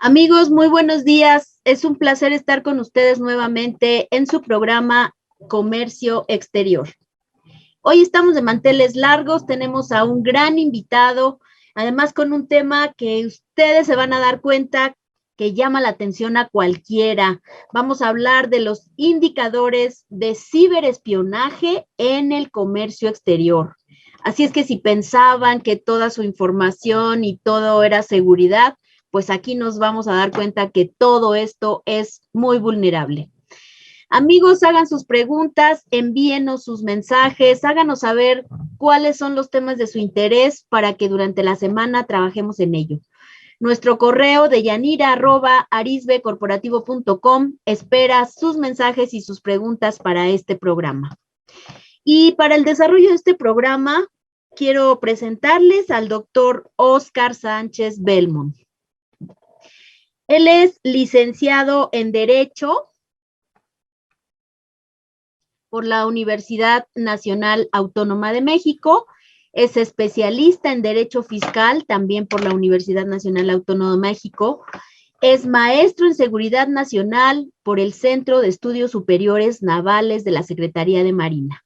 Amigos, muy buenos días. Es un placer estar con ustedes nuevamente en su programa Comercio Exterior. Hoy estamos de manteles largos, tenemos a un gran invitado, además con un tema que ustedes se van a dar cuenta que llama la atención a cualquiera. Vamos a hablar de los indicadores de ciberespionaje en el comercio exterior. Así es que si pensaban que toda su información y todo era seguridad, pues aquí nos vamos a dar cuenta que todo esto es muy vulnerable. Amigos, hagan sus preguntas, envíenos sus mensajes, háganos saber cuáles son los temas de su interés para que durante la semana trabajemos en ello. Nuestro correo de yanira@arisbecorporativo.com espera sus mensajes y sus preguntas para este programa. Y para el desarrollo de este programa, quiero presentarles al doctor Óscar Sánchez Belmont. Él es licenciado en Derecho por la Universidad Nacional Autónoma de México, es especialista en Derecho Fiscal también por la Universidad Nacional Autónoma de México, es maestro en Seguridad Nacional por el Centro de Estudios Superiores Navales de la Secretaría de Marina.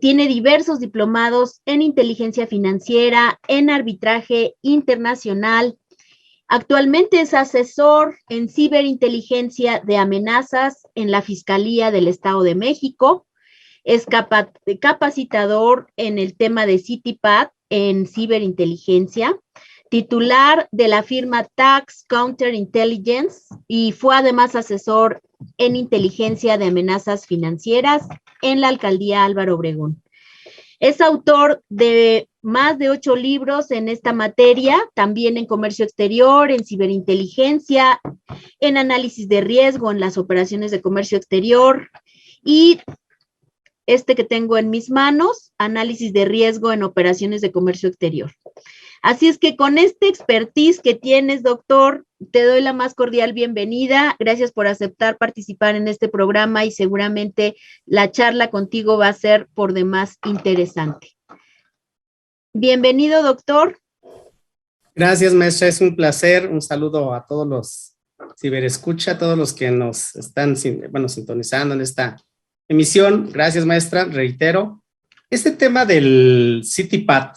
Tiene diversos diplomados en inteligencia financiera, en arbitraje internacional. Actualmente es asesor en ciberinteligencia de amenazas en la Fiscalía del Estado de México. Es capacitador en el tema de CityPath en ciberinteligencia, titular de la firma Tax Counterintelligence y fue además asesor en inteligencia de amenazas financieras en la Alcaldía Álvaro Obregón. Es autor de más de 8 libros en esta materia, también en comercio exterior, en ciberinteligencia, en análisis de riesgo en las operaciones de comercio exterior y este que tengo en mis manos, análisis de riesgo en operaciones de comercio exterior. Así es que con este expertise que tienes, doctor, te doy la más cordial bienvenida. Gracias por aceptar participar en este programa y seguramente la charla contigo va a ser por demás interesante. Bienvenido, doctor. Gracias, maestra. Es un placer. Un saludo a todos los ciberescucha, a todos los que nos están sintonizando en esta emisión. Gracias, maestra. Reitero, este tema del CityPath,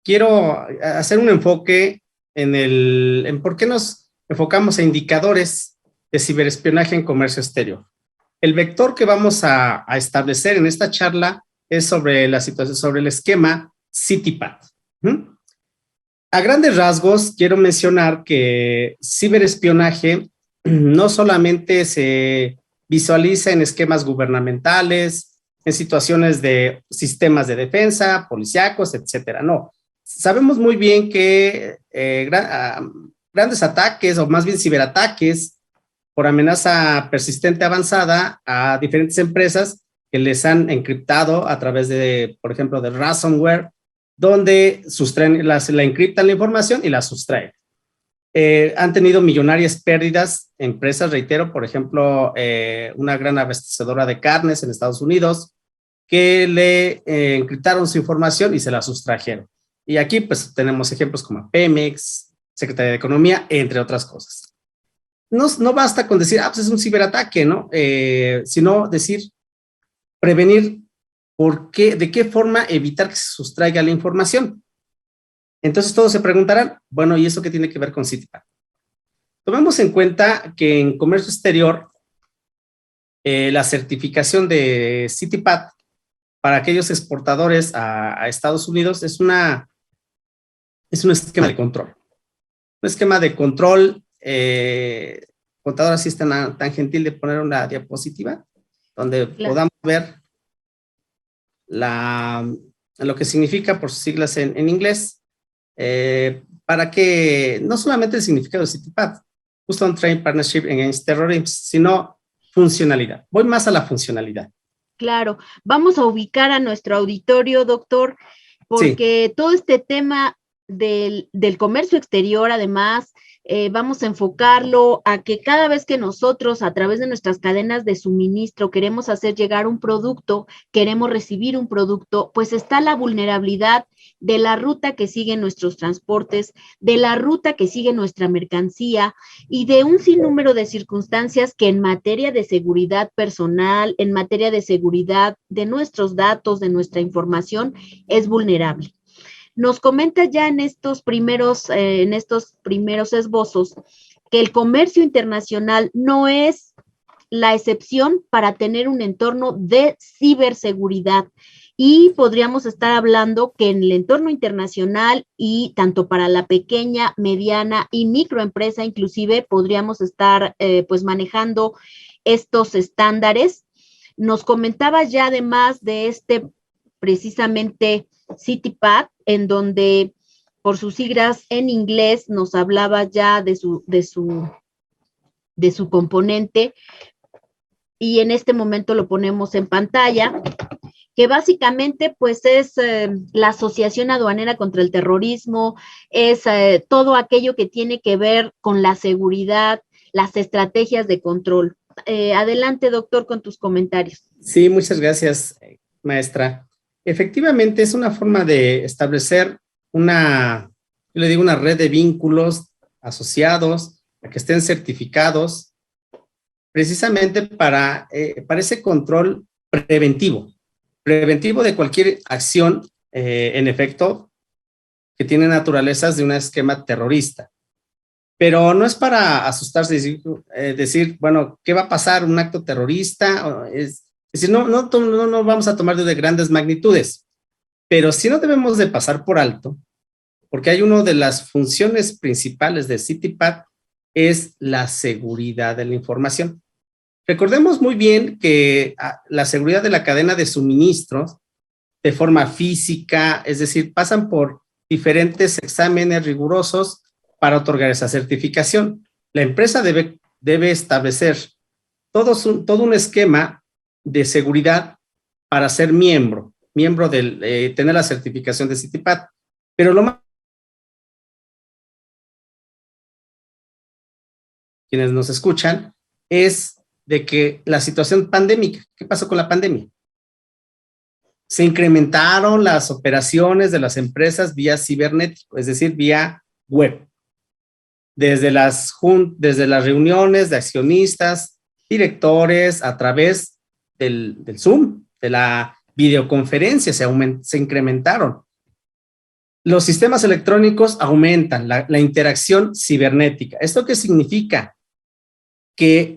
quiero hacer un enfoque en por qué nos enfocamos a indicadores de ciberespionaje en comercio exterior. El vector que vamos a establecer en esta charla es sobre la situación, sobre el esquema CityPath. A grandes rasgos, quiero mencionar que ciberespionaje no solamente se visualiza en esquemas gubernamentales, en situaciones de sistemas de defensa, policíacos, etcétera. No, sabemos muy bien que grandes ataques, o más bien ciberataques, por amenaza persistente avanzada a diferentes empresas que les han encriptado a través de, por ejemplo, de ransomware, donde sustraen, la encriptan la información y la sustraen. Han tenido millonarias pérdidas, empresas, reitero, por ejemplo, una gran abastecedora de carnes en Estados Unidos, que le encriptaron su información y se la sustrajeron. Y aquí pues tenemos ejemplos como Pemex, Secretaría de Economía, entre otras cosas. No basta con decir, pues es un ciberataque, ¿no? Sino decir, prevenir de qué forma evitar que se sustraiga la información. Entonces todos se preguntarán, bueno, ¿y eso qué tiene que ver con CityPath? Tomemos en cuenta que en comercio exterior, la certificación de CityPath para aquellos exportadores a Estados Unidos es un esquema de control. Un esquema de control, contadora, si es tan gentil de poner una diapositiva, donde podamos ver lo que significa por sus siglas en inglés, para que no solamente el significado de CityPath, Custom on Trade Partnership Against Terrorism, sino funcionalidad. Voy más a la funcionalidad. Claro, vamos a ubicar a nuestro auditorio, doctor, porque sí, todo este tema del comercio exterior, además, vamos a enfocarlo a que cada vez que nosotros a través de nuestras cadenas de suministro queremos hacer llegar un producto, queremos recibir un producto, pues está la vulnerabilidad de la ruta que siguen nuestros transportes, de la ruta que sigue nuestra mercancía y de un sinnúmero de circunstancias que en materia de seguridad personal, en materia de seguridad de nuestros datos, de nuestra información, es vulnerable. Nos comenta ya en estos primeros esbozos que el comercio internacional no es la excepción para tener un entorno de ciberseguridad. Y podríamos estar hablando que en el entorno internacional y tanto para la pequeña, mediana y microempresa, inclusive podríamos estar pues manejando estos estándares. Nos comentaba ya además de precisamente CityPath, en donde por sus siglas en inglés nos hablaba ya de su componente, y en este momento lo ponemos en pantalla, que básicamente pues es la Asociación Aduanera contra el Terrorismo, es todo aquello que tiene que ver con la seguridad, las estrategias de control. Adelante, doctor, con tus comentarios. Sí, muchas gracias, maestra. Efectivamente, es una forma de establecer una red de vínculos asociados a que estén certificados, precisamente para ese control preventivo de cualquier acción, en efecto, que tiene naturalezas de un esquema terrorista. Pero no es para asustarse y decir, bueno, ¿qué va a pasar? ¿Un acto terrorista? Es decir, no vamos a tomar de grandes magnitudes, pero sí no debemos de pasar por alto, porque hay una de las funciones principales de CityPath es la seguridad de la información. Recordemos muy bien que la seguridad de la cadena de suministros de forma física, es decir, pasan por diferentes exámenes rigurosos para otorgar esa certificación. La empresa debe establecer todo un esquema de seguridad para ser miembro tener la certificación de CityPath. Pero lo más quienes nos escuchan es de que la situación pandémica, ¿qué pasó con la pandemia? Se incrementaron las operaciones de las empresas vía cibernético, es decir, vía web. Desde las reuniones de accionistas, directores, a través del Zoom, de la videoconferencia, se incrementaron. Los sistemas electrónicos aumentan, la interacción cibernética. ¿Esto qué significa? Que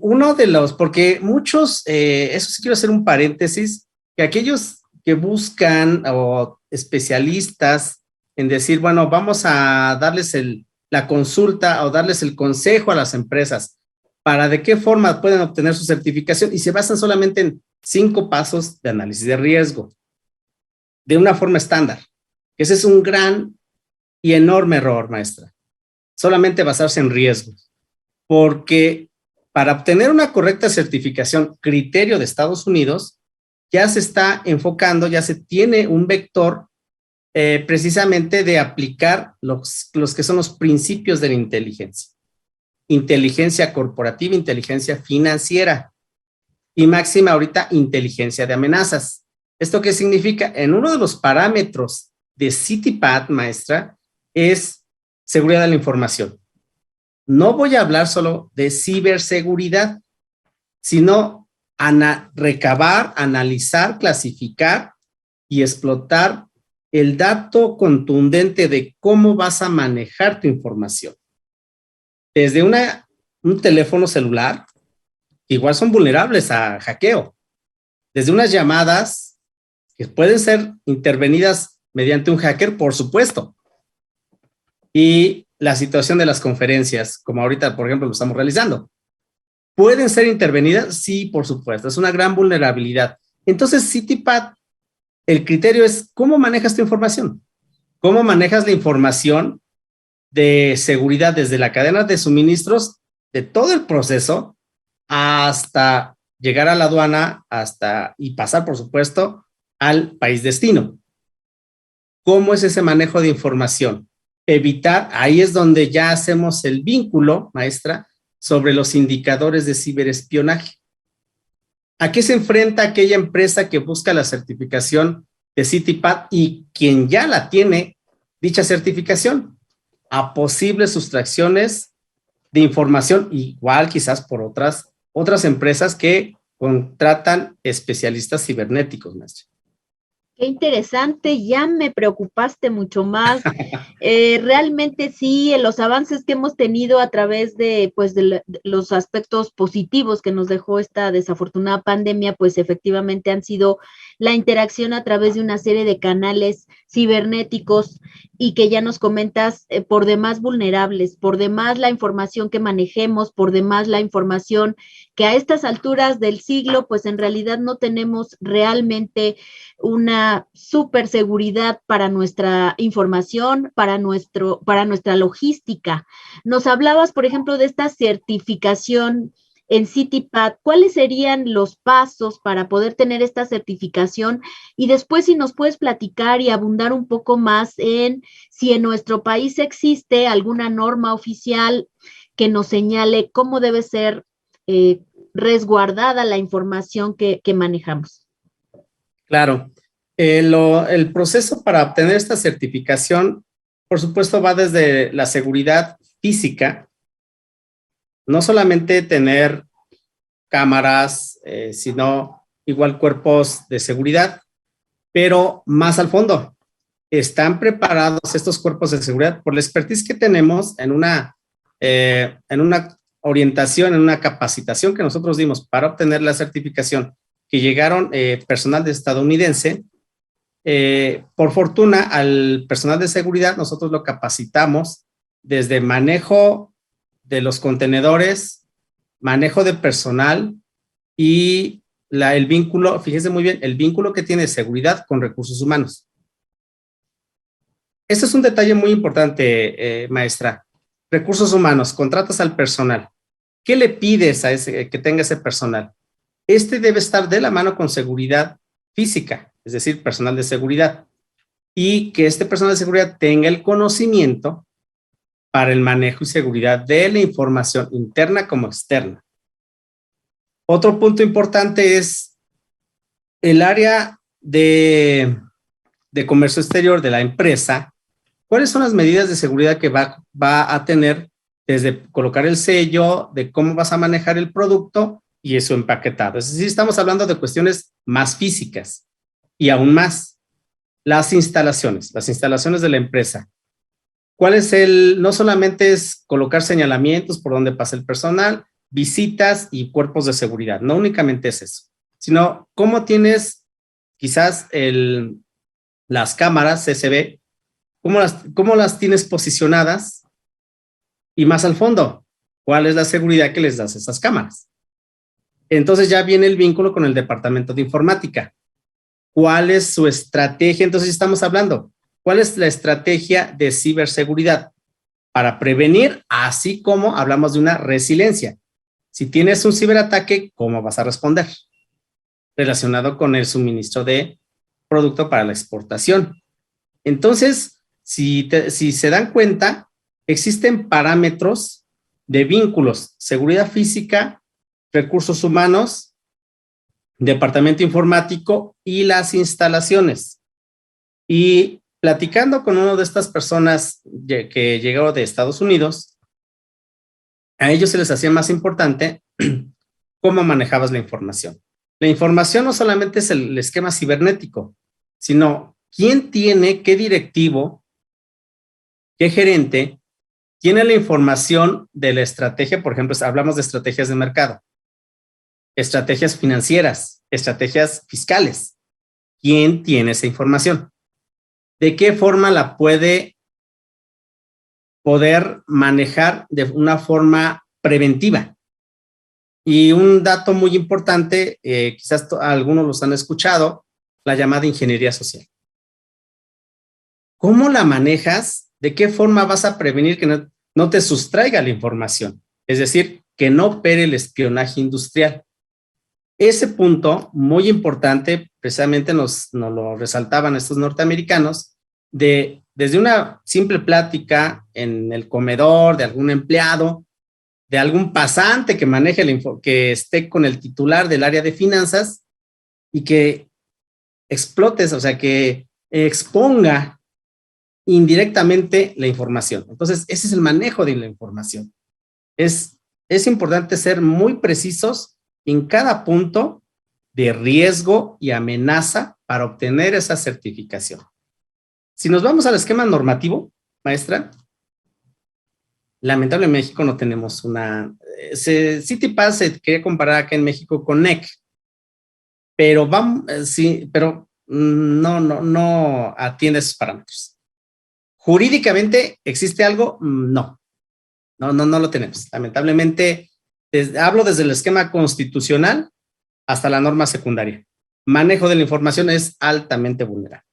porque muchos, eso sí quiero hacer un paréntesis, que aquellos que buscan o especialistas en decir, bueno, vamos a darles la consulta o darles el consejo a las empresas para de qué forma pueden obtener su certificación y se basan solamente en 5 pasos de análisis de riesgo, de una forma estándar. Ese es un gran y enorme error, maestra. Solamente basarse en riesgos, porque para obtener una correcta certificación, criterio de Estados Unidos, ya se está enfocando, ya se tiene un vector precisamente de aplicar los que son los principios de la inteligencia. Inteligencia corporativa, inteligencia financiera y máxima ahorita inteligencia de amenazas. ¿Esto qué significa? En uno de los parámetros de CityPath, maestra, es seguridad de la información. No voy a hablar solo de ciberseguridad, sino recabar, analizar, clasificar y explotar el dato contundente de cómo vas a manejar tu información. Desde un teléfono celular, igual son vulnerables a hackeo. Desde unas llamadas que pueden ser intervenidas mediante un hacker, por supuesto. Y la situación de las conferencias, como ahorita, por ejemplo, lo estamos realizando. ¿Pueden ser intervenidas? Sí, por supuesto. Es una gran vulnerabilidad. Entonces, CityPath, el criterio es cómo manejas tu información. ¿Cómo manejas la información de seguridad desde la cadena de suministros, de todo el proceso, hasta llegar a la aduana, y pasar, por supuesto, al país destino? ¿Cómo es ese manejo de información? evitar, ahí es donde ya hacemos el vínculo, maestra, sobre los indicadores de ciberespionaje. ¿A qué se enfrenta aquella empresa que busca la certificación de CITIPAT y quien ya la tiene, dicha certificación? A posibles sustracciones de información, igual quizás por otras empresas que contratan especialistas cibernéticos, maestra. Qué interesante, ya me preocupaste mucho más. Realmente sí, los avances que hemos tenido a través de, pues, de los aspectos positivos que nos dejó esta desafortunada pandemia, pues efectivamente han sido la interacción a través de una serie de canales cibernéticos y que ya nos comentas por demás vulnerables, por demás la información que manejemos, por demás la información que a estas alturas del siglo, pues en realidad no tenemos realmente una super seguridad para nuestra información, para nuestra logística. Nos hablabas, por ejemplo, de esta certificación en CITIPAT. ¿Cuáles serían los pasos para poder tener esta certificación? Y después, si nos puedes platicar y abundar un poco más en si en nuestro país existe alguna norma oficial que nos señale cómo debe ser resguardada la información que manejamos. Claro, el proceso para obtener esta certificación, por supuesto, va desde la seguridad física, no solamente tener cámaras, sino igual cuerpos de seguridad, pero más al fondo. Están preparados estos cuerpos de seguridad por la expertise que tenemos en una orientación, en una capacitación que nosotros dimos para obtener la certificación, que llegaron personal estadounidense. Por fortuna, al personal de seguridad nosotros lo capacitamos desde manejo de los contenedores, manejo de personal y el vínculo, fíjese muy bien, el vínculo que tiene seguridad con recursos humanos. Este es un detalle muy importante, maestra. Recursos humanos, contratas al personal. ¿Qué le pides a ese que tenga ese personal? Este debe estar de la mano con seguridad física, es decir, personal de seguridad, y que este personal de seguridad tenga el conocimiento para el manejo y seguridad de la información interna como externa. Otro punto importante es el área de comercio exterior de la empresa. ¿Cuáles son las medidas de seguridad que va a tener desde colocar el sello, de cómo vas a manejar el producto y eso empaquetado? Es decir, estamos hablando de cuestiones más físicas y aún más las instalaciones de la empresa. ¿Cuál es no solamente es colocar señalamientos por donde pasa el personal, visitas y cuerpos de seguridad, no únicamente es eso, sino cómo tienes quizás las cámaras CCTV, cómo las tienes posicionadas y más al fondo, cuál es la seguridad que les das a esas cámaras. Entonces ya viene el vínculo con el departamento de informática. ¿Cuál es su estrategia? Entonces estamos hablando, ¿cuál es la estrategia de ciberseguridad para prevenir, así como hablamos de una resiliencia? Si tienes un ciberataque, ¿cómo vas a responder? Relacionado con el suministro de producto para la exportación. Entonces, si se dan cuenta, existen parámetros de vínculos, seguridad física, recursos humanos, departamento informático y las instalaciones. Y platicando con una de estas personas que llegó de Estados Unidos, a ellos se les hacía más importante cómo manejabas la información. La información no solamente es el esquema cibernético, sino quién tiene, qué directivo, qué gerente tiene la información de la estrategia. Por ejemplo, hablamos de estrategias de mercado, estrategias financieras, estrategias fiscales. ¿Quién tiene esa información? ¿De qué forma la puede poder manejar de una forma preventiva? Y un dato muy importante, quizás algunos los han escuchado, la llamada ingeniería social. ¿Cómo la manejas? ¿De qué forma vas a prevenir que no te sustraiga la información? Es decir, que no opere el espionaje industrial. Ese punto muy importante, precisamente nos lo resaltaban estos norteamericanos, de desde una simple plática en el comedor de algún empleado, de algún pasante que maneje que esté con el titular del área de finanzas y que explotes, o sea, que exponga indirectamente la información. Entonces, ese es el manejo de la información. Es importante ser muy precisos en cada punto de riesgo y amenaza para obtener esa certificación. Si nos vamos al esquema normativo, maestra, lamentablemente en México no tenemos una... CityPass se quería comparar acá en México con NEC, pero sí, pero no atiende esos parámetros. ¿Jurídicamente existe algo? No lo tenemos. Lamentablemente, hablo desde el esquema constitucional hasta la norma secundaria. Manejo de la información es altamente vulnerable.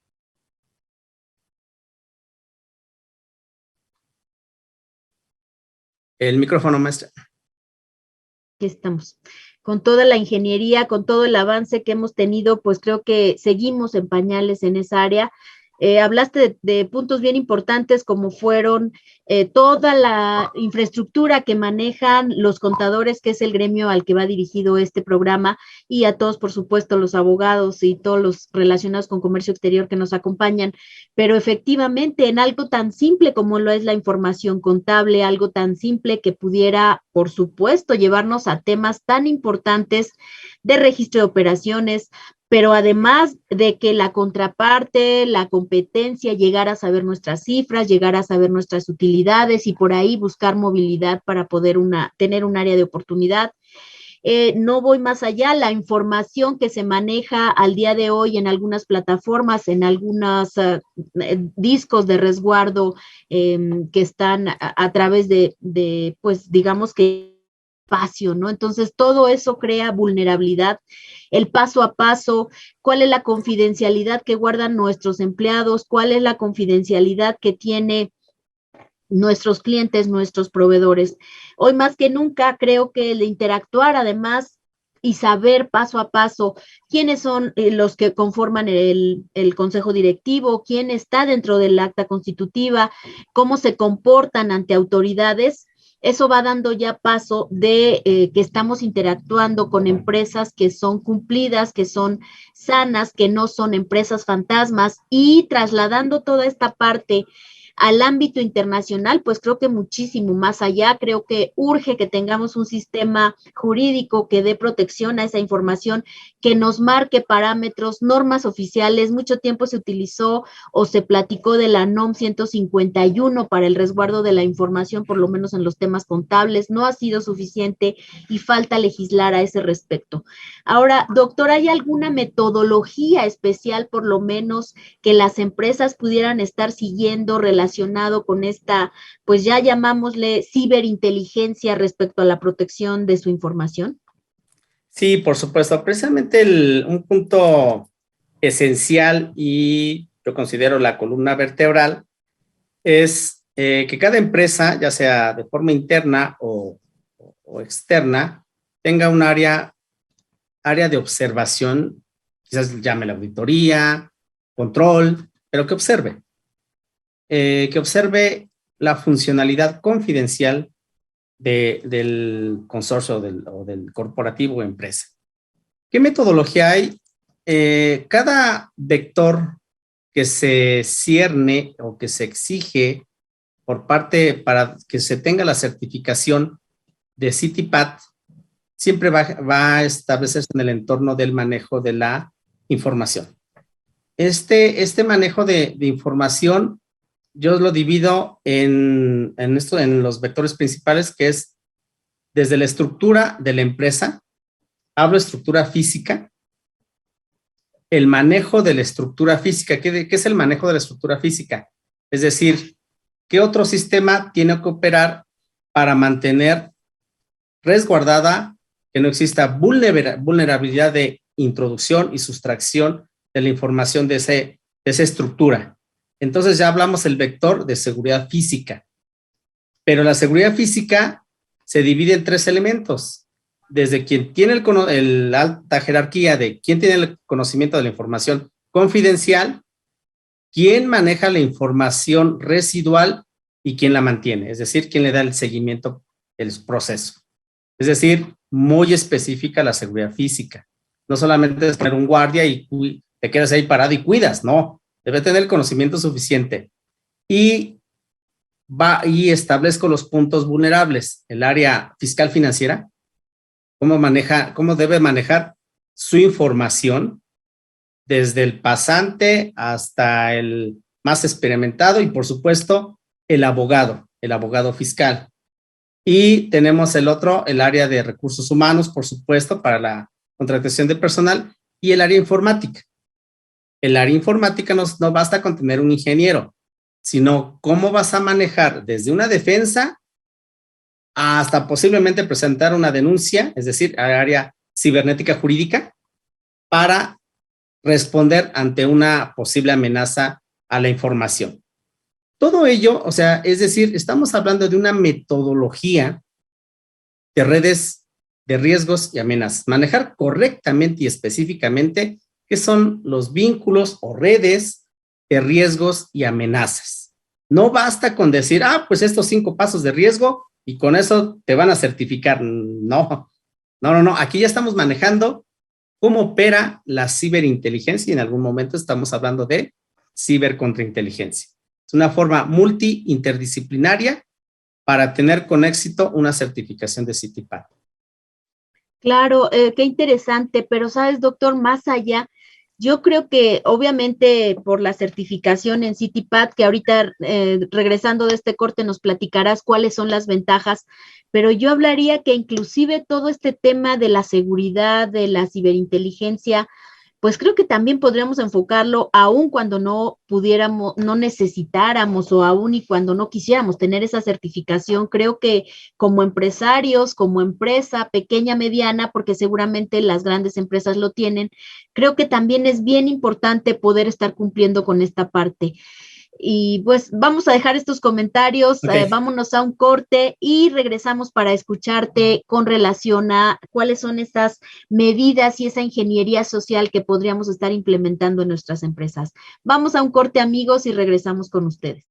El micrófono, maestra. Aquí estamos. Con toda la ingeniería, con todo el avance que hemos tenido, pues creo que seguimos en pañales en esa área. Hablaste de puntos bien importantes como fueron toda la infraestructura que manejan los contadores, que es el gremio al que va dirigido este programa, y a todos, por supuesto, los abogados y todos los relacionados con comercio exterior que nos acompañan. Pero efectivamente, en algo tan simple como lo es la información contable, algo tan simple que pudiera, por supuesto, llevarnos a temas tan importantes de registro de operaciones, pero además de que la contraparte, la competencia, llegar a saber nuestras cifras, llegar a saber nuestras utilidades y por ahí buscar movilidad para poder tener un área de oportunidad. No voy más allá, la información que se maneja al día de hoy en algunas plataformas, en algunos discos de resguardo que están a través de, pues digamos que espacio, ¿no? Entonces, todo eso crea vulnerabilidad. El paso a paso, cuál es la confidencialidad que guardan nuestros empleados, cuál es la confidencialidad que tiene nuestros clientes, nuestros proveedores. Hoy más que nunca creo que el interactuar además y saber paso a paso quiénes son los que conforman el consejo directivo, quién está dentro del acta constitutiva, cómo se comportan ante autoridades, eso va dando ya paso de que estamos interactuando con empresas que son cumplidas, que son sanas, que no son empresas fantasmas y trasladando toda esta parte al ámbito internacional, pues creo que muchísimo más allá, creo que urge que tengamos un sistema jurídico que dé protección a esa información, que nos marque parámetros, normas oficiales. Mucho tiempo se utilizó o se platicó de la NOM 151 para el resguardo de la información, por lo menos en los temas contables, no ha sido suficiente y falta legislar a ese respecto. Ahora, doctor, ¿hay alguna metodología especial, por lo menos, que las empresas pudieran estar siguiendo relacionado con esta, pues ya llamámosle ciberinteligencia respecto a la protección de su información? Sí, por supuesto. Precisamente un punto esencial y yo considero la columna vertebral es que cada empresa, ya sea de forma interna o externa, tenga un área de observación, quizás llame la auditoría, control, pero que observe la funcionalidad confidencial del consorcio o del corporativo o empresa. ¿Qué metodología hay? Cada vector que se cierne o que se exige por parte para que se tenga la certificación de CityPath siempre va a establecerse en el entorno del manejo de la información. Este manejo de información yo lo divido en los vectores principales, que es desde la estructura de la empresa, hablo de estructura física, el manejo de la estructura física. ¿Qué es el manejo de la estructura física? Es decir, ¿qué otro sistema tiene que operar para mantener resguardada, que no exista vulnerabilidad de introducción y sustracción de la información de esa estructura? Entonces ya hablamos del vector de seguridad física, pero la seguridad física se divide en tres elementos. Desde quien tiene la alta jerarquía de quien tiene el conocimiento de la información confidencial, quién maneja la información residual y quién la mantiene, es decir, quién le da el seguimiento del proceso. Es decir, muy específica la seguridad física. No solamente es tener un guardia y te quedas ahí parado y cuidas, no. Debe tener el conocimiento suficiente. Y establezco los puntos vulnerables. El área fiscal financiera, cómo debe manejar su información desde el pasante hasta el más experimentado y, por supuesto, el abogado fiscal. Y tenemos el área de recursos humanos, por supuesto, para la contratación de personal, y el área informática. El área informática no basta con tener un ingeniero, sino cómo vas a manejar desde una defensa hasta posiblemente presentar una denuncia, es decir, área cibernética jurídica, para responder ante una posible amenaza a la información. Todo ello, o sea, es decir, estamos hablando de una metodología de redes de riesgos y amenazas. Manejar correctamente y específicamente qué son los vínculos o redes de riesgos y amenazas. No basta con decir, pues estos 5 pasos de riesgo y con eso te van a certificar. No. Aquí ya estamos manejando cómo opera la ciberinteligencia y en algún momento estamos hablando de cibercontrainteligencia. Es una forma multi-interdisciplinaria para tener con éxito una certificación de CITIPAT. Claro, qué interesante, pero sabes, doctor, más allá, yo creo que obviamente por la certificación en CITIPAT, que ahorita regresando de este corte nos platicarás cuáles son las ventajas, pero yo hablaría que inclusive todo este tema de la seguridad, de la ciberinteligencia, pues creo que también podríamos enfocarlo aún cuando no pudiéramos, no necesitáramos o aún y cuando no quisiéramos tener esa certificación. Creo que como empresarios, como empresa pequeña, mediana, porque seguramente las grandes empresas lo tienen, creo que también es bien importante poder estar cumpliendo con esta parte. Y pues vamos a dejar estos comentarios, okay. Vámonos a un corte y regresamos para escucharte con relación a cuáles son estas medidas y esa ingeniería social que podríamos estar implementando en nuestras empresas. Vamos a un corte, amigos, y regresamos con ustedes.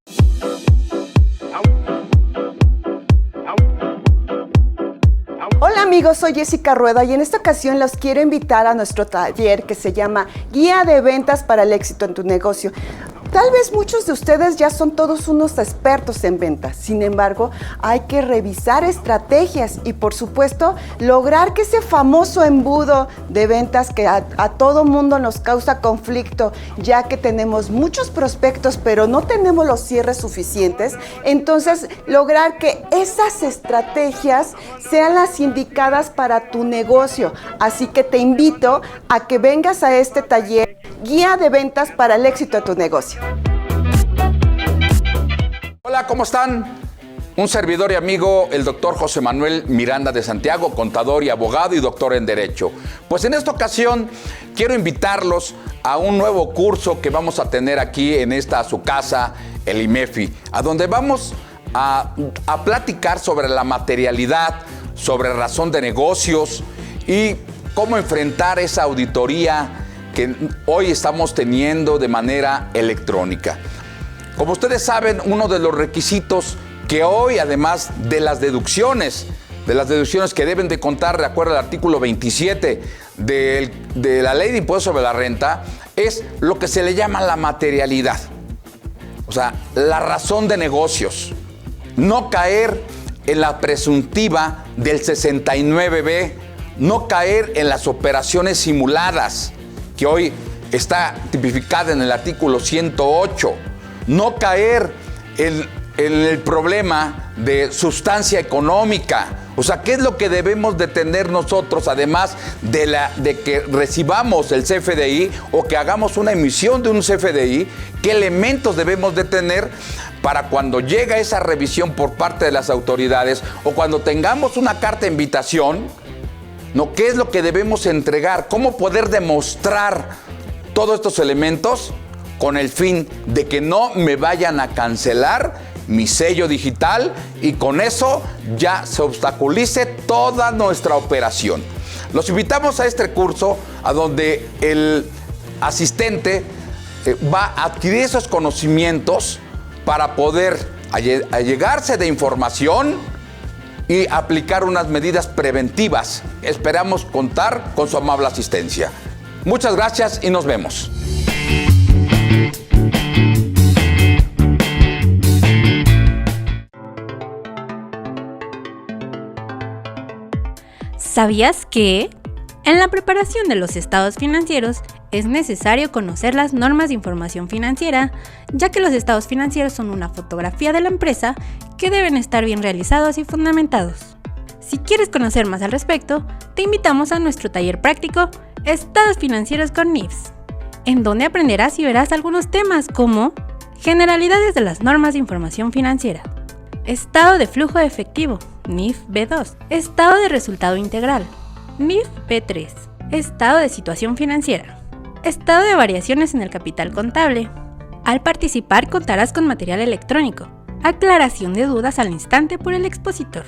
Hola amigos, soy Jessica Rueda y en esta ocasión los quiero invitar a nuestro taller que se llama Guía de Ventas para el Éxito en tu Negocio. Tal vez muchos de ustedes ya son todos unos expertos en ventas, sin embargo, hay que revisar estrategias y, por supuesto, lograr que ese famoso embudo de ventas que a todo mundo nos causa conflicto, ya que tenemos muchos prospectos, pero no tenemos los cierres suficientes, entonces lograr que esas estrategias sean las indicadas para tu negocio. Así que te invito a que vengas a este taller Guía de Ventas para el Éxito de tu Negocio. Hola, ¿cómo están? Un servidor y amigo, el doctor José Manuel Miranda de Santiago, contador y abogado y doctor en Derecho. Pues en esta ocasión quiero invitarlos a un nuevo curso que vamos a tener aquí en su casa, el IMEFI, a donde vamos a platicar sobre la materialidad, sobre razón de negocios y cómo enfrentar esa auditoría que hoy estamos teniendo de manera electrónica. Como ustedes saben, uno de los requisitos que hoy, además de las deducciones que deben de contar de acuerdo al artículo 27 de la Ley de Impuesto sobre la Renta, es lo que se le llama la materialidad. O sea, la razón de negocios. No caer en la presuntiva del 69B, no caer en las operaciones simuladas, que hoy está tipificada en el artículo 108, no caer en el problema de sustancia económica. O sea, ¿qué es lo que debemos de tener nosotros, además de que recibamos el CFDI o que hagamos una emisión de un CFDI? ¿Qué elementos debemos de tener para cuando llega esa revisión por parte de las autoridades o cuando tengamos una carta de invitación? ¿No? ¿Qué es lo que debemos entregar? ¿Cómo poder demostrar todos estos elementos con el fin de que no me vayan a cancelar mi sello digital y con eso ya se obstaculice toda nuestra operación? Los invitamos a este curso a donde el asistente va a adquirir esos conocimientos para poder allegarse de información y aplicar unas medidas preventivas. Esperamos contar con su amable asistencia. Muchas gracias y nos vemos. ¿Sabías que? En la preparación de los estados financieros es necesario conocer las normas de información financiera, ya que los estados financieros son una fotografía de la empresa que deben estar bien realizados y fundamentados. Si quieres conocer más al respecto, te invitamos a nuestro taller práctico Estados Financieros con NIFS, en donde aprenderás y verás algunos temas como generalidades de las normas de información financiera, estado de flujo de efectivo, NIF B2, estado de resultado integral, NIF B3, estado de situación financiera, estado de variaciones en el capital contable. Al participar contarás con material electrónico, aclaración de dudas al instante por el expositor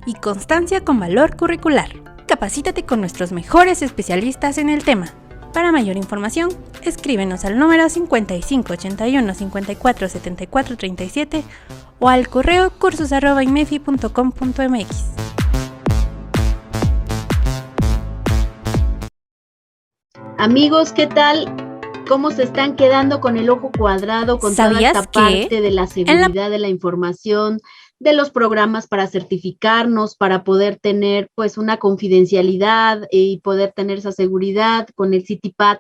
y constancia con valor curricular. Capacítate con nuestros mejores especialistas en el tema. Para mayor información, escríbenos al número 5581 54 74 37 o al correo cursos@inmefi.com.mx. Amigos, ¿qué tal? ¿Cómo se están quedando con el ojo cuadrado con toda esta parte de la seguridad de la información, de los programas para certificarnos, para poder tener pues una confidencialidad y poder tener esa seguridad con el CityPad?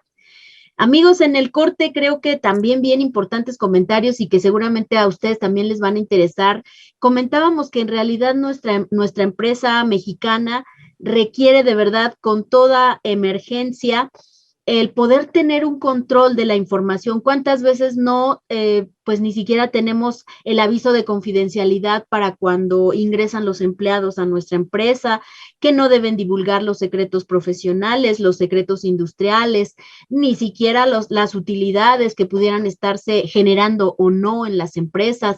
Amigos, en el corte creo que también bien importantes comentarios y que seguramente a ustedes también les van a interesar. Comentábamos que en realidad nuestra empresa mexicana requiere de verdad con toda emergencia el poder tener un control de la información. ¿Cuántas veces no, pues ni siquiera tenemos el aviso de confidencialidad para cuando ingresan los empleados a nuestra empresa, que no deben divulgar los secretos profesionales, los secretos industriales, ni siquiera las utilidades que pudieran estarse generando o no en las empresas?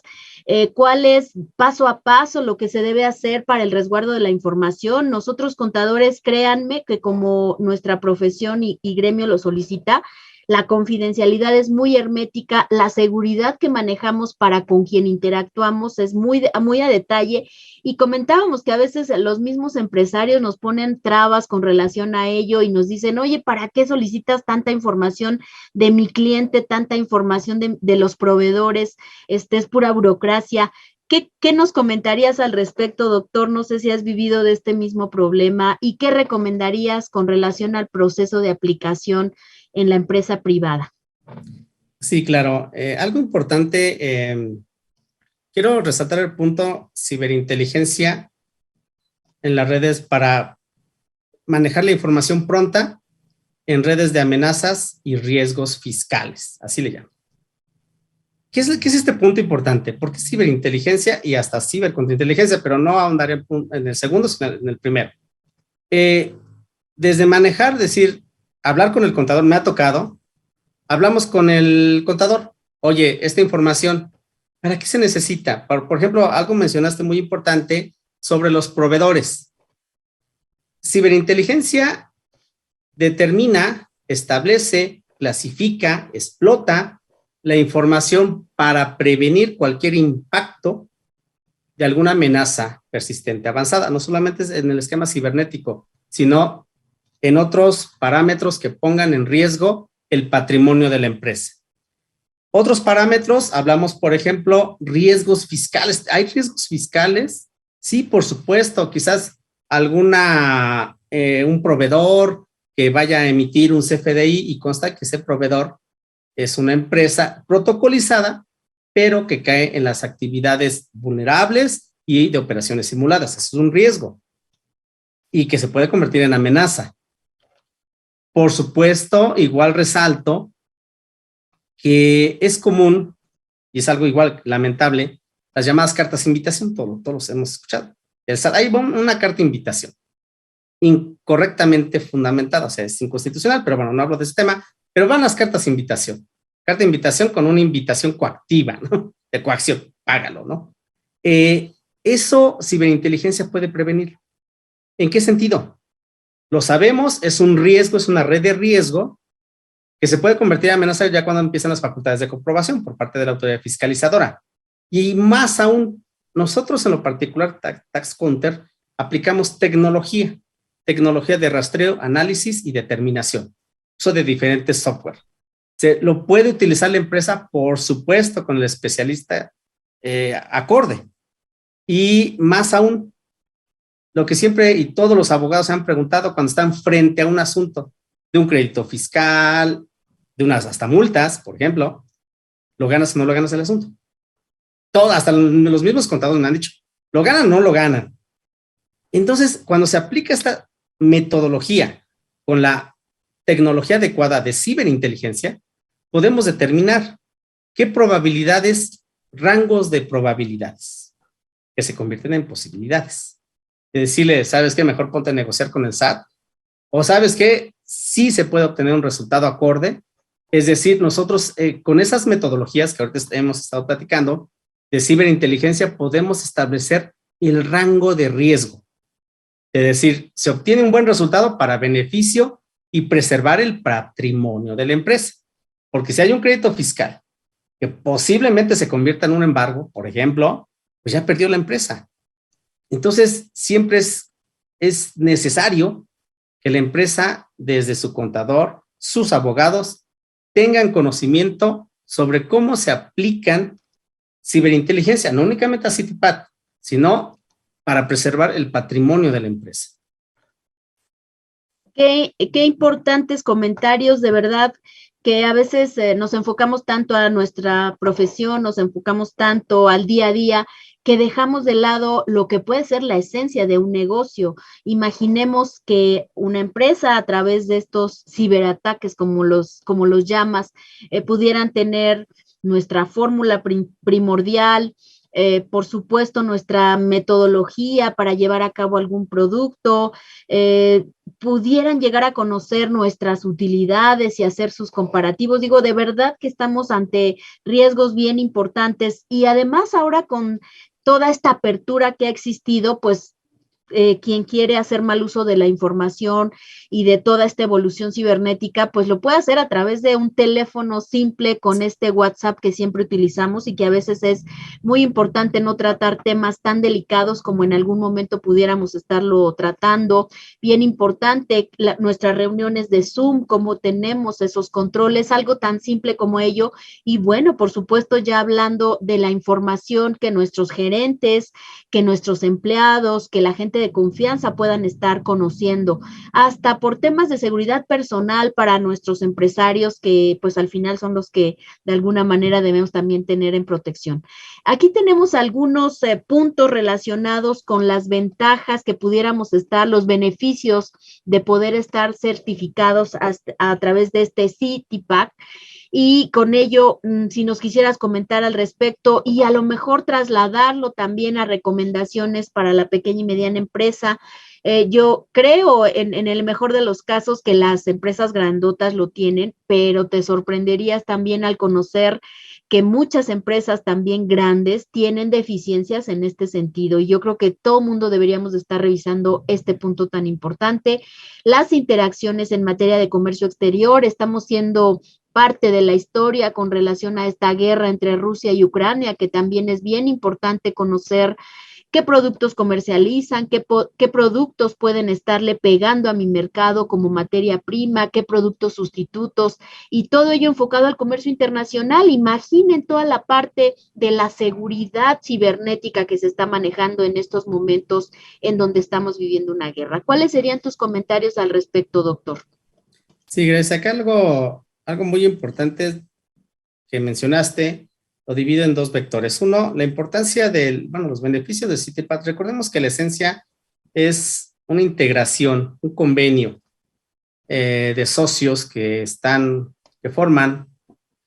¿Cuál es paso a paso lo que se debe hacer para el resguardo de la información? Nosotros contadores, créanme que como nuestra profesión y gremio lo solicita, la confidencialidad es muy hermética, la seguridad que manejamos para con quien interactuamos es muy a detalle, y comentábamos que a veces los mismos empresarios nos ponen trabas con relación a ello y nos dicen, oye, ¿para qué solicitas tanta información de mi cliente, tanta información de los proveedores? Es pura burocracia. ¿Qué nos comentarías al respecto, doctor? No sé si has vivido de este mismo problema y qué recomendarías con relación al proceso de aplicación en la empresa privada. Sí, claro. Algo importante, quiero resaltar el punto ciberinteligencia en las redes para manejar la información pronta en redes de amenazas y riesgos fiscales, así le llaman. ¿Qué es este punto importante? Porque ciberinteligencia y hasta cibercontrainteligencia, pero no ahondaré en el segundo, sino en el primero. Desde manejar, hablar con el contador, me ha tocado, hablamos con el contador, oye, esta información, ¿para qué se necesita? Por ejemplo, algo mencionaste muy importante sobre los proveedores. Ciberinteligencia determina, establece, clasifica, explota la información para prevenir cualquier impacto de alguna amenaza persistente avanzada, no solamente en el esquema cibernético, sino en otros parámetros que pongan en riesgo el patrimonio de la empresa. Otros parámetros, hablamos, por ejemplo, riesgos fiscales. ¿Hay riesgos fiscales? Sí, por supuesto, quizás un proveedor que vaya a emitir un CFDI y consta que ese proveedor es una empresa protocolizada, pero que cae en las actividades vulnerables y de operaciones simuladas. Eso es un riesgo y que se puede convertir en amenaza. Por supuesto, igual resalto que es común, y es algo igual lamentable, las llamadas cartas de invitación, todos los hemos escuchado. Hay una carta de invitación incorrectamente fundamentada, o sea, es inconstitucional, pero bueno, no hablo de ese tema, pero van las cartas de invitación. Carta de invitación con una invitación coactiva, ¿no? De coacción, págalo, ¿no? Eso ciberinteligencia puede prevenir. ¿En qué sentido? Lo sabemos, es un riesgo, es una red de riesgo que se puede convertir en amenaza ya cuando empiezan las facultades de comprobación por parte de la autoridad fiscalizadora. Y más aún, nosotros en lo particular, Tax Counter, aplicamos tecnología de rastreo, análisis y determinación, uso de diferentes software. Se lo puede utilizar la empresa, por supuesto, con el especialista acorde. Y más aún, lo que siempre y todos los abogados se han preguntado cuando están frente a un asunto de un crédito fiscal, de unas hasta multas, por ejemplo, ¿lo ganas o no lo ganas el asunto? Hasta los mismos contadores me han dicho, ¿lo ganan o no lo ganan? Entonces, cuando se aplica esta metodología con la tecnología adecuada de ciberinteligencia, podemos determinar qué probabilidades, rangos de probabilidades, que se convierten en posibilidades. De decirle, ¿sabes qué? Mejor ponte a negociar con el SAT. O ¿sabes qué? Sí se puede obtener un resultado acorde. Es decir, nosotros con esas metodologías que ahorita hemos estado platicando de ciberinteligencia podemos establecer el rango de riesgo. Es decir, se obtiene un buen resultado para beneficio y preservar el patrimonio de la empresa. Porque si hay un crédito fiscal que posiblemente se convierta en un embargo, por ejemplo, pues ya perdió la empresa. Entonces, siempre es necesario que la empresa, desde su contador, sus abogados, tengan conocimiento sobre cómo se aplican ciberinteligencia, no únicamente a Citipat, sino para preservar el patrimonio de la empresa. Qué importantes comentarios, de verdad, que a veces nos enfocamos tanto a nuestra profesión, nos enfocamos tanto al día a día, que dejamos de lado lo que puede ser la esencia de un negocio. Imaginemos que una empresa, a través de estos ciberataques, como los llamas, pudieran tener nuestra fórmula primordial, por supuesto, nuestra metodología para llevar a cabo algún producto, pudieran llegar a conocer nuestras utilidades y hacer sus comparativos. Digo, de verdad que estamos ante riesgos bien importantes y además ahora con toda esta apertura que ha existido, pues quien quiere hacer mal uso de la información y de toda esta evolución cibernética, pues lo puede hacer a través de un teléfono simple con este WhatsApp que siempre utilizamos y que a veces es muy importante no tratar temas tan delicados como en algún momento pudiéramos estarlo tratando. Bien importante nuestras reuniones de Zoom, cómo tenemos esos controles, algo tan simple como ello. Y bueno, por supuesto, ya hablando de la información que nuestros gerentes, que nuestros empleados, que la gente de confianza puedan estar conociendo, hasta por temas de seguridad personal para nuestros empresarios, que pues al final son los que de alguna manera debemos también tener en protección. Aquí tenemos algunos puntos relacionados con las ventajas que pudiéramos estar, los beneficios de poder estar certificados a través de este Citipat. Y con ello, si nos quisieras comentar al respecto y a lo mejor trasladarlo también a recomendaciones para la pequeña y mediana empresa. Yo creo en el mejor de los casos que las empresas grandotas lo tienen, pero te sorprenderías también al conocer que muchas empresas también grandes tienen deficiencias en este sentido. Y yo creo que todo mundo deberíamos de estar revisando este punto tan importante. Las interacciones en materia de comercio exterior, estamos siendo parte de la historia con relación a esta guerra entre Rusia y Ucrania, que también es bien importante conocer qué productos comercializan, qué productos pueden estarle pegando a mi mercado como materia prima, qué productos sustitutos, y todo ello enfocado al comercio internacional. Imaginen toda la parte de la seguridad cibernética que se está manejando en estos momentos en donde estamos viviendo una guerra. ¿Cuáles serían tus comentarios al respecto, doctor? Sí, Grace, acá algo muy importante que mencionaste, lo divido en dos vectores. Uno, la importancia los beneficios de Citipat. Recordemos que la esencia es una integración, un convenio de socios que forman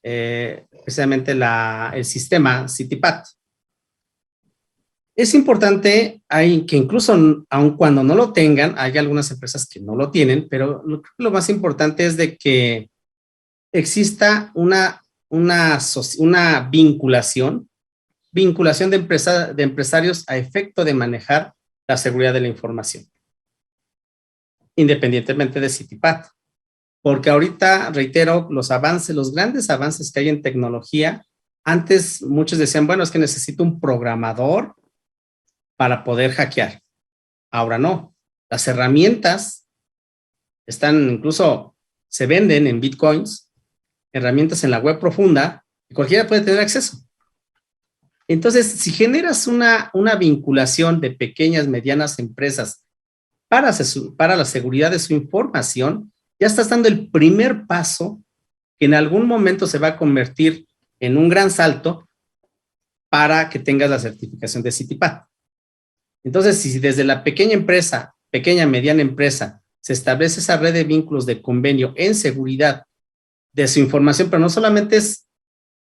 precisamente el sistema Citipat. Es importante que incluso aun cuando no lo tengan, hay algunas empresas que no lo tienen, pero lo más importante es de que exista una vinculación de empresarios a efecto de manejar la seguridad de la información, independientemente de Citipat. porque ahorita, reitero, los grandes avances que hay en tecnología, antes muchos decían, bueno, es que necesito un programador para poder hackear. Ahora no, las herramientas están, incluso se venden en bitcoins, herramientas en la web profunda, y cualquiera puede tener acceso. Entonces, si generas una vinculación de pequeñas, medianas empresas para la seguridad de su información, ya estás dando el primer paso que en algún momento se va a convertir en un gran salto para que tengas la certificación de CITIPAT. Entonces, si desde la pequeña empresa, pequeña, mediana empresa, se establece esa red de vínculos de convenio en seguridad de su información, pero no solamente es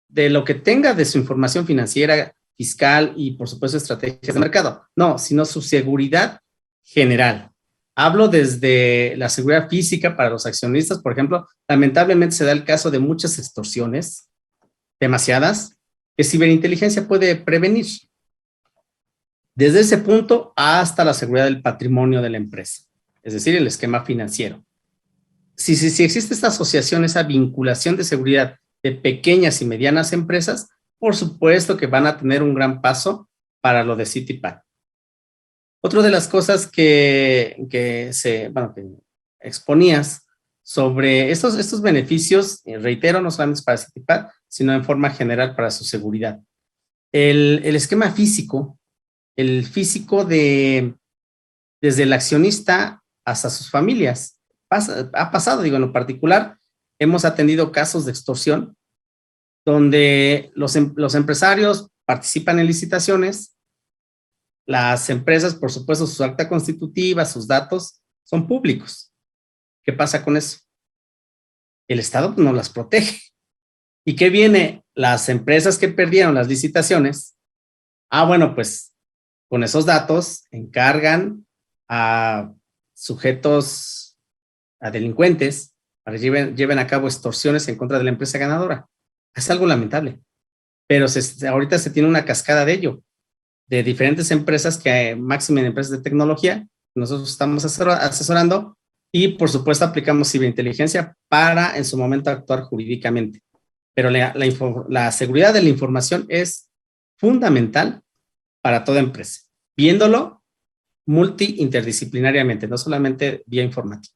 de lo que tenga de su información financiera, fiscal y, por supuesto, estrategias de mercado. No, sino su seguridad general. Hablo desde la seguridad física para los accionistas, por ejemplo. Lamentablemente se da el caso de muchas extorsiones, demasiadas, que ciberininteligencia puede prevenir. Desde ese punto hasta la seguridad del patrimonio de la empresa, es decir, el esquema financiero. Si existe esta asociación, esa vinculación de seguridad de pequeñas y medianas empresas, por supuesto que van a tener un gran paso para lo de CITIPAT. Otra de las cosas que exponías sobre estos beneficios, reitero, no solamente para CITIPAT, sino en forma general para su seguridad. El esquema físico, desde el accionista hasta sus familias, ha pasado, digo, en lo particular, hemos atendido casos de extorsión donde los empresarios participan en licitaciones, las empresas, por supuesto, su acta constitutiva, sus datos son públicos. ¿Qué pasa con eso? El Estado no las protege. ¿Y qué viene? Las empresas que perdieron las licitaciones, bueno, pues con esos datos encargan a sujetos, a delincuentes, para que lleven a cabo extorsiones en contra de la empresa ganadora. Es algo lamentable, pero ahorita se tiene una cascada de ello, de diferentes empresas máxime en empresas de tecnología, nosotros estamos asesorando y por supuesto aplicamos ciberinteligencia para en su momento actuar jurídicamente. Pero la seguridad de la información es fundamental para toda empresa, viéndolo interdisciplinariamente, no solamente vía informática.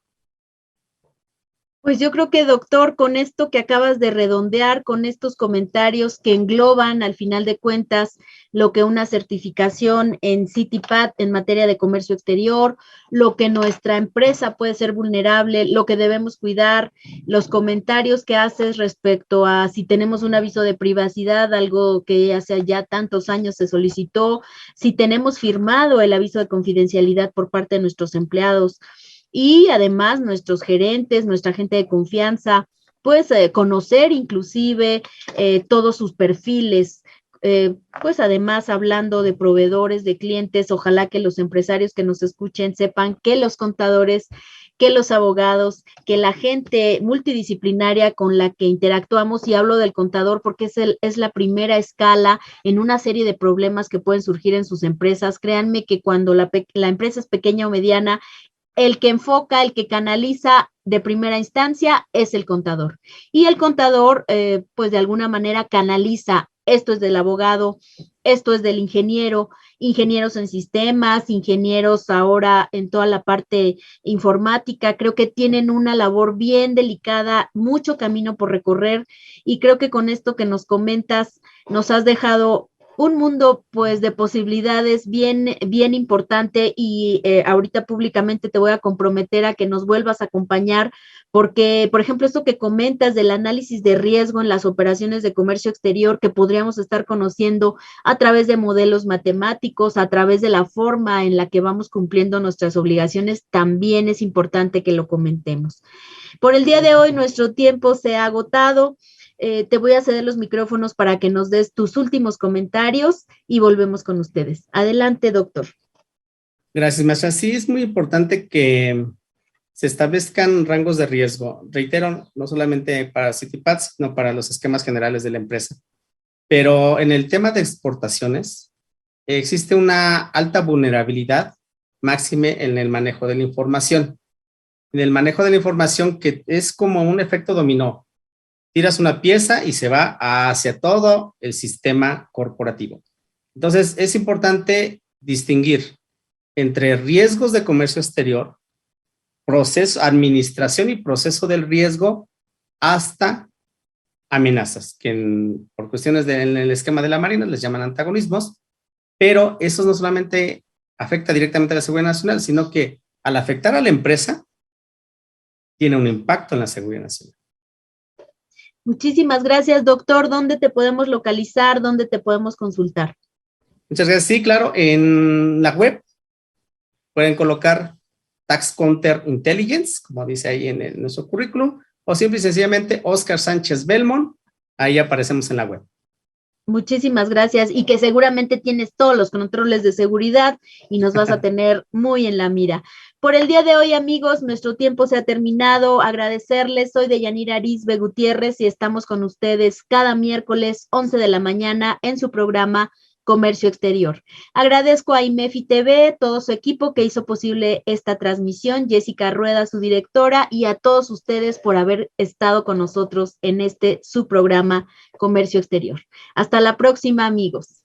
Pues yo creo que, doctor, con esto que acabas de redondear, con estos comentarios que engloban al final de cuentas lo que una certificación en CITIPAT en materia de comercio exterior, lo que nuestra empresa puede ser vulnerable, lo que debemos cuidar, los comentarios que haces respecto a si tenemos un aviso de privacidad, algo que hace ya tantos años se solicitó, si tenemos firmado el aviso de confidencialidad por parte de nuestros empleados, y además nuestros gerentes, nuestra gente de confianza, pues conocer inclusive todos sus perfiles, pues además hablando de proveedores, de clientes, ojalá que los empresarios que nos escuchen sepan que los contadores, que los abogados, que la gente multidisciplinaria con la que interactuamos, y hablo del contador porque es la primera escala en una serie de problemas que pueden surgir en sus empresas. Créanme que cuando la empresa es pequeña o mediana, el que enfoca, el que canaliza de primera instancia es el contador. Y el contador, pues de alguna manera canaliza, esto es del abogado, esto es del ingeniero, ingenieros en sistemas, ingenieros ahora en toda la parte informática. Creo que tienen una labor bien delicada, mucho camino por recorrer, y creo que con esto que nos comentas, nos has dejado un mundo pues de posibilidades bien importante, y ahorita públicamente te voy a comprometer a que nos vuelvas a acompañar, porque por ejemplo esto que comentas del análisis de riesgo en las operaciones de comercio exterior, que podríamos estar conociendo a través de modelos matemáticos, a través de la forma en la que vamos cumpliendo nuestras obligaciones, también es importante que lo comentemos. Por el día de hoy nuestro tiempo se ha agotado. Te voy a ceder los micrófonos para que nos des tus últimos comentarios y volvemos con ustedes. Adelante, doctor. Gracias, maestra. Sí, es muy importante que se establezcan rangos de riesgo. Reitero, no solamente para CITIPAT, sino para los esquemas generales de la empresa. Pero en el tema de exportaciones, existe una alta vulnerabilidad máxime en el manejo de la información. en el manejo de la información que es como un efecto dominó. Tiras una pieza y se va hacia todo el sistema corporativo. Entonces, es importante distinguir entre riesgos de comercio exterior, proceso, administración y proceso del riesgo, hasta amenazas, que por cuestiones en el esquema de la Marina les llaman antagonismos, pero eso no solamente afecta directamente a la seguridad nacional, sino que al afectar a la empresa, tiene un impacto en la seguridad nacional. Muchísimas gracias, doctor. ¿Dónde te podemos localizar? ¿Dónde te podemos consultar? Muchas gracias. Sí, claro, en la web pueden colocar Tax Counter Intelligence, como dice ahí en nuestro currículum, o simple y sencillamente Oscar Sánchez Belmont, ahí aparecemos en la web. Muchísimas gracias, y que seguramente tienes todos los controles de seguridad y nos vas a tener muy en la mira. Por el día de hoy, amigos, nuestro tiempo se ha terminado. Agradecerles, soy Deyanira Arisbe Gutiérrez y estamos con ustedes cada miércoles 11 de la mañana en su programa Comercio Exterior. Agradezco a IMEFI TV, todo su equipo que hizo posible esta transmisión, Jessica Rueda, su directora, y a todos ustedes por haber estado con nosotros en su programa Comercio Exterior. Hasta la próxima, amigos.